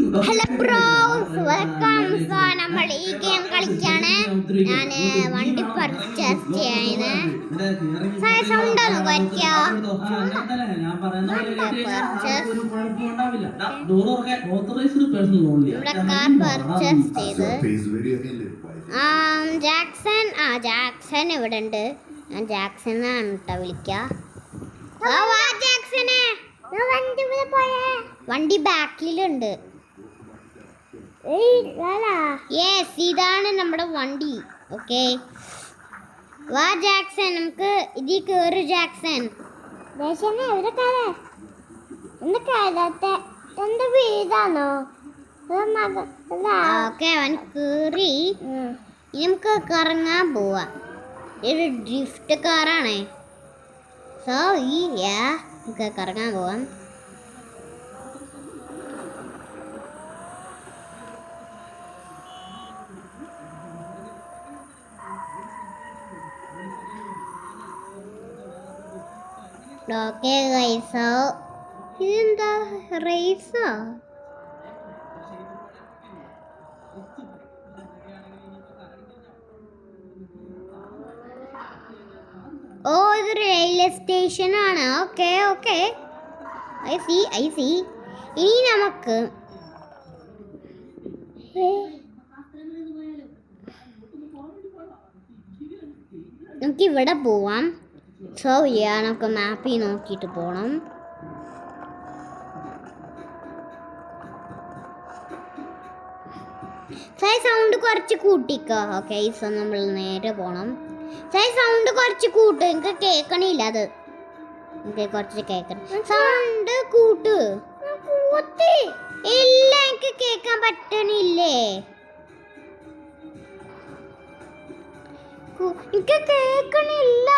Hello bros welcome. So നമ്മൾ ഈ game കളിക്കാണ്. ഞാൻ വണ്ടി പർച്ചേസ് ചെയ്യുന്നത്. സൗണ്ട് ഒന്ന് കുറയ്ക്കോ? ഇവിടെ കാർ പർച്ചേസ് ചെയ്ത് ജാക്സൺ ഇവിടെ ഉണ്ട്. ഞാൻ ജാക്സനാണ് കേട്ടോ വിളിക്കുക. വണ്ടി ബാക്കിലുണ്ട്. യെസ്, ഇതാണ് നമ്മുടെ വണ്ടി. ഓക്കെ, വാ ജാക്സൺ, നമുക്ക് ഇതിൽ കയറി. ജാക്സൺ എന്റെ വീടാണോ? ഓക്കെ, അവൻ കയറി. നമുക്ക് കറങ്ങാൻ പോവാം. ഒരു ഡ്രിഫ്റ്റ് കാറാണ്. സോ നമുക്ക് കറങ്ങാൻ പോവാം. ഓക്കെ ഗൈസ്, ഇതെന്താ റേസോ? ഓ, ഇത് റെയിൽവേ സ്റ്റേഷനാണ്. Okay okay, I C. ഇനി നമുക്ക് ഇവിടെ പോവാം. സോ നമുക്ക് മാപ്പിൽ നോക്കിയിട്ട് പോകണം. സൗണ്ട് കുറച്ച് കൂട്ടിക്കോ. ഓക്കെ, സോ നമ്മൾ നേരെ പോകണം. സൗണ്ട് കുറച്ച് കൂട്ട്, എനിക്ക് കേൾക്കണില്ല. അത് എനിക്ക് കുറച്ച് കേൾക്കണം. സൗണ്ട് കൂട്ട്. ഇല്ല, എനിക്ക് കേൾക്കാൻ പറ്റണില്ലേ. എനിക്ക് കേൾക്കണില്ല.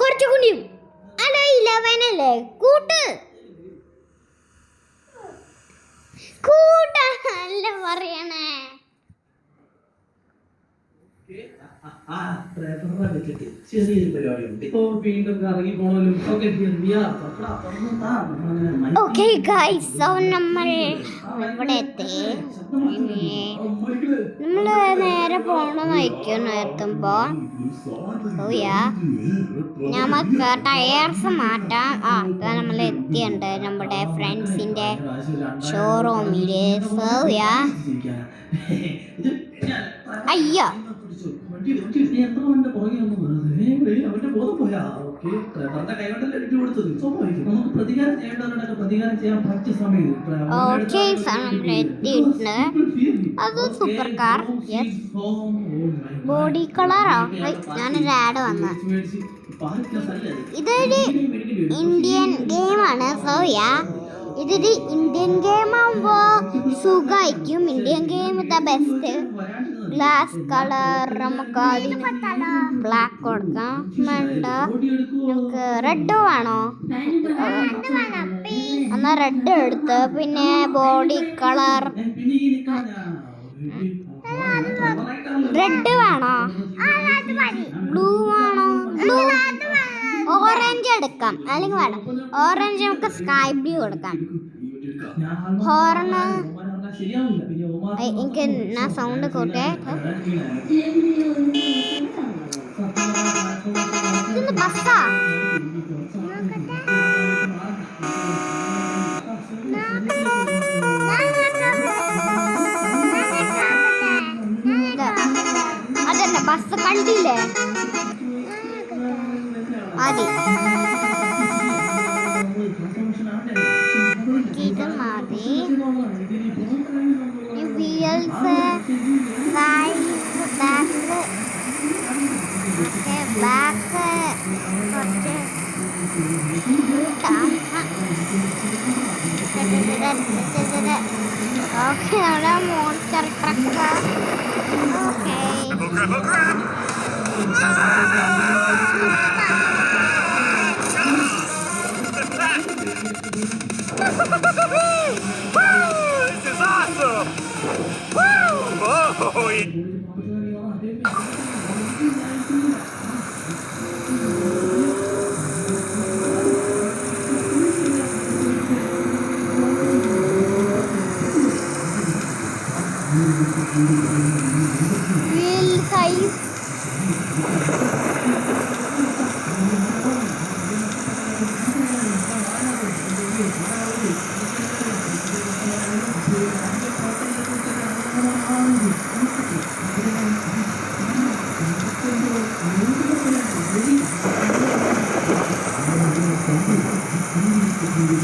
കുറച്ച് കൂടിയും. അല്ല, 11 അല്ലേ? കൂട്ട് കൂട്ടല്ല പറയണേ. ചെറിയൊരു പരിപാടിയുണ്ട്. ഇപ്പോ വീണ്ടും കറങ്ങി പോണല്ലോ. ഓക്കെ ഗൈസ്, സോ നമ്മൾ ഇവിടെ എത്തി. നമ്മള് നേരെ പോണെന്ന് എത്തുമ്പോ നമുക്ക് ടയേഴ്സ് മാറ്റാം. നമ്മൾ എത്തിയുണ്ട് നമ്മുടെ ഫ്രണ്ട്സിന്റെ ഷോറൂമില്. അയ്യോ, അത് സൂപ്പർ കാർ. ബോഡി കളറാ. ഞാനൊരു ആഡ് വന്ന. ഇതൊരു ഇന്ത്യൻ ഗെയിമാണ്. ഇതൊരു ഇന്ത്യൻ ഗെയിം ആകുമ്പോ സുഖമായിരിക്കും. Indian game the best. Glass colour നമുക്ക് അതിന് ബ്ലാക്ക് കൊടുക്കാം. വേണ്ട, നമുക്ക് റെഡ് വേണോ? എന്നാ റെഡ് എടുത്ത്. പിന്നെ ബോഡി കളർ റെഡ് വേണോ? ബ്ലൂ വേണോ? ഓറഞ്ച് എടുക്കാം. അല്ലെങ്കിൽ വേണം ഓറഞ്ച്, നമുക്ക് സ്കൈ ബ്ലൂ കൊടുക്കാം. ഹോർണ് എനിക്ക് ഞാൻ സൗണ്ട് കൂട്ടെ. ഇതൊന്ന് ബസ്സാ? അതല്ല, ബസ് കണ്ടില്ലേ? മതി, ഇത് മതി. വീൽസ്, ബാക്ക് കുറച്ച് ഓക്കെ. അവിടെ monster truck. Okay, This is awesome! Woo! Oh, okay,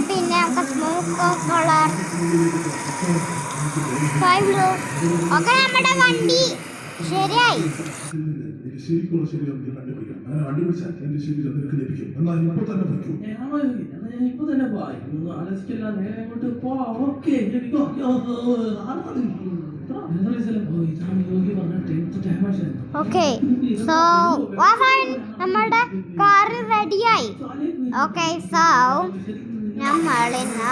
പിന്നെ നമുക്ക് smoke colour sky blue. Okay, നമ്മുടെ വണ്ടി ശരിയായി. ശരിക്കുള്ള ശരിയാവും കണ്ടുപിടിക്കാം. അങ്ങനെ കണ്ടുപിടിച്ചാൽ എന്റെ ശരി നിനക്ക് ലഭിക്കും. എന്നാൽ ഇപ്പൊ തന്നെ വയ്ക്കൂ. ഞാൻ ഇപ്പൊ തന്നെ പോവാ. ഇതൊന്നും ആലോചിക്കില്ല. നേരെ അങ്ങോട്ട് പോവാ. ഓക്കെ, ഓക്കെ, സോ നമ്മുടെ കാർ റെഡിയായി. ഓക്കെ, സോ നമ്മളിന്ന്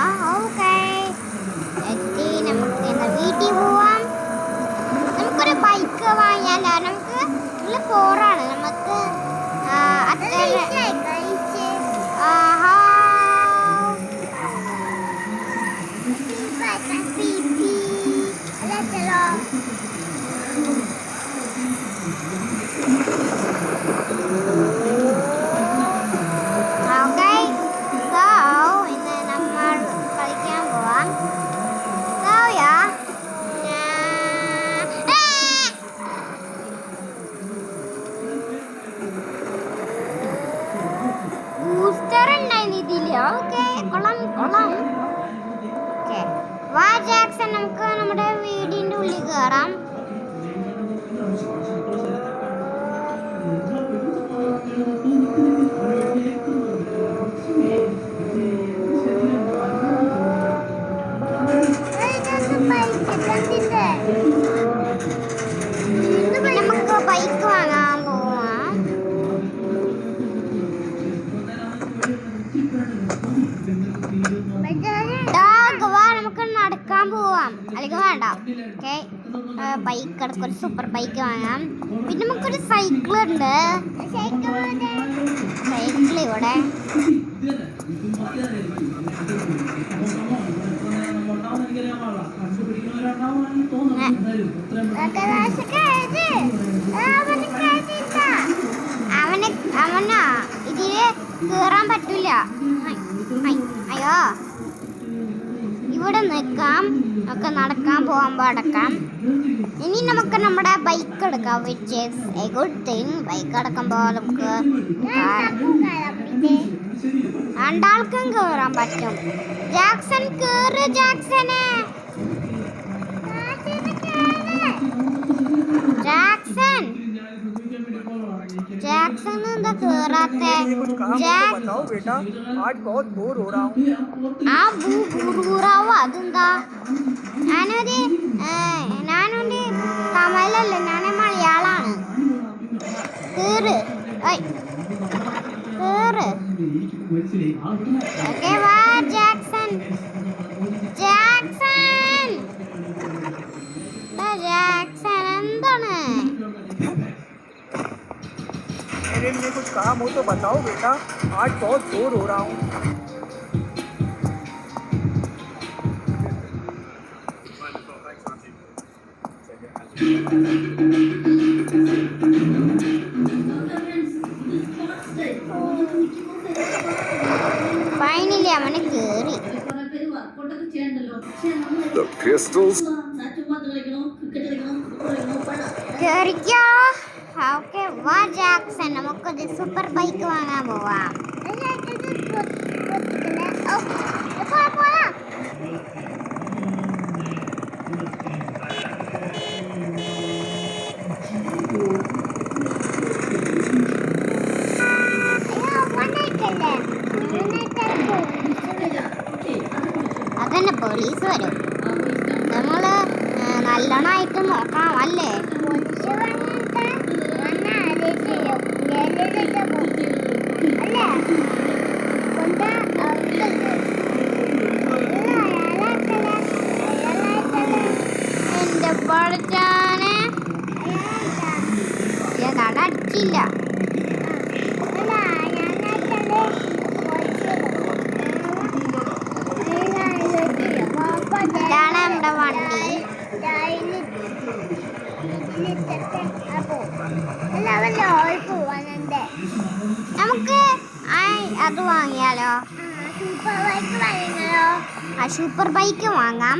എത്തി. നമുക്ക് ഇന്ന് വീട്ടിൽ പോവാം. നമുക്കൊരു ബൈക്ക് വാങ്ങിയാലോ? നമുക്ക് നല്ല പോറാണ്. നമുക്ക് ജാക്സൺ, നമുക്ക് നമ്മുടെ വീടിന്റെ ഉള്ളിൽ കയറാം. നമുക്ക് ബൈക്ക് വാങ്ങാൻ പോവാം. നമുക്ക് നടക്കാൻ പോവാം. അല്ലെങ്കിൽ വേണ്ട. ഓക്കെ, ബൈക്ക് എടുക്കും. ഒരു സൂപ്പർ ബൈക്ക് വാങ്ങാം. പിന്നെ നമുക്കൊരു സൈക്കിൾ ഉണ്ട്. സൈക്കിൾ ഇവിടെ. അവനാ ഇതില് കേറാൻ പറ്റൂല. അയ്യോ, ഇവിടെ നിൽക്കാം. ഒക്കെ നടക്കാൻ പോകുമ്പോൾ അടക്കാം. ഇനി നമുക്ക് നമ്മുടെ ബൈക്ക് എടുക്കാം, which is a good thing. Bike അടക്കുമ്പോൾ നമുക്ക് രണ്ടാൾക്കും കയറാൻ പറ്റും. ജാക്സൺ കേറ്. ജാക്സൺ जैक्सन എന്താ കേറാത്തെ? അതെന്താ? ഞാനൊരു തമിഴല്ല, ഞാൻ മലയാളാണ്. കേറ് കേറ്. ഓക്കെ, വാ ജാക്സൺ. ജാക്സൺ ജാക്സൺ എന്താണ്? मेरे लिए कुछ काम हो तो बताओ बेटा, आज बहुत बोर हो रहा हूँ. ഫൈനലി അവനെ കേറി. The pistols. കേറിക്കോ. ഓക്കെ, വാ ജാക്സൺ, നമുക്കൊരു സൂപ്പർ ബൈക്ക് വാങ്ങാൻ പോവാം. അതന്നെ പോലീസ് വരും. നമ്മള് നല്ലോണമായിട്ട് നോക്കാം അല്ലേ? അല്ലേ? അത് വാങ്ങിയാലോ? Super bike വാങ്ങിയാലോ? ആ സൂപ്പർ ബൈക്ക് വാങ്ങാം.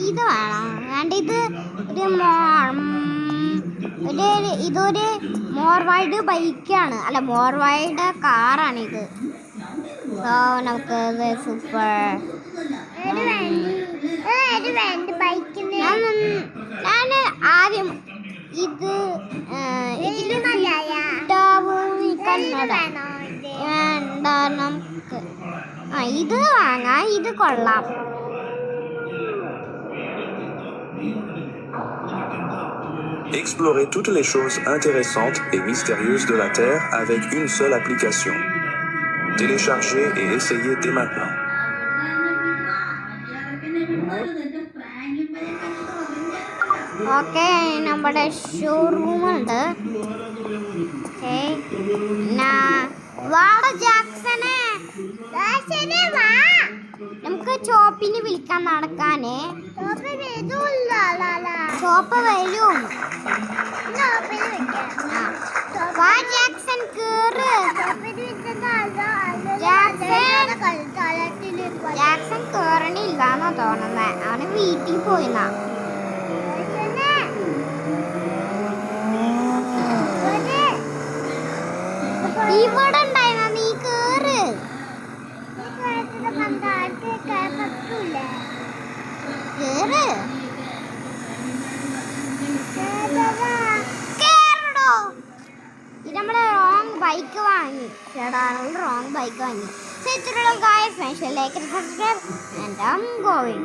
ഇത് വേണം. വേണ്ട, ഇത് ഇതൊരു മോർവൈഡ് ബൈക്കാണ്, അല്ല മോർവൈഡ് കാറാണിത്. സോ നമുക്ക് ഇത് സൂപ്പർ ഞാൻ ആദ്യം ഇത് വേണ്ട, നമുക്ക് ഇത് വാങ്ങാം. ഇത് കൊള്ളാം. Explorez toutes les choses intéressantes et mystérieuses de la Terre avec une seule application. Téléchargez et essayez dès maintenant. Okay, നമ്മുടെ ഷോറൂമുണ്ട്. ജാക്സനെ നമുക്ക് ചോപ്പിന് വിളിക്കാൻ നടക്കാനേ. ചോപ്പ് വരും. വാ ജാക്സൺ, കേറ്. ജാക്സൺ കേറണില്ലാന്നാ തോന്നുന്നത്. അവന് വീട്ടിൽ പോയിന്നാ. ഇവിടെ ഉണ്ടായിരുന്ന, നീ കേറ്. കേറ്, കേറടോ. ഇത് നമ്മള് റോങ് ബൈക്ക് വാങ്ങി. ചേട്ടാ, റോങ് ബൈക്ക് വാങ്ങി. So, it's a little guys, make sure to like and subscribe, and I'm going.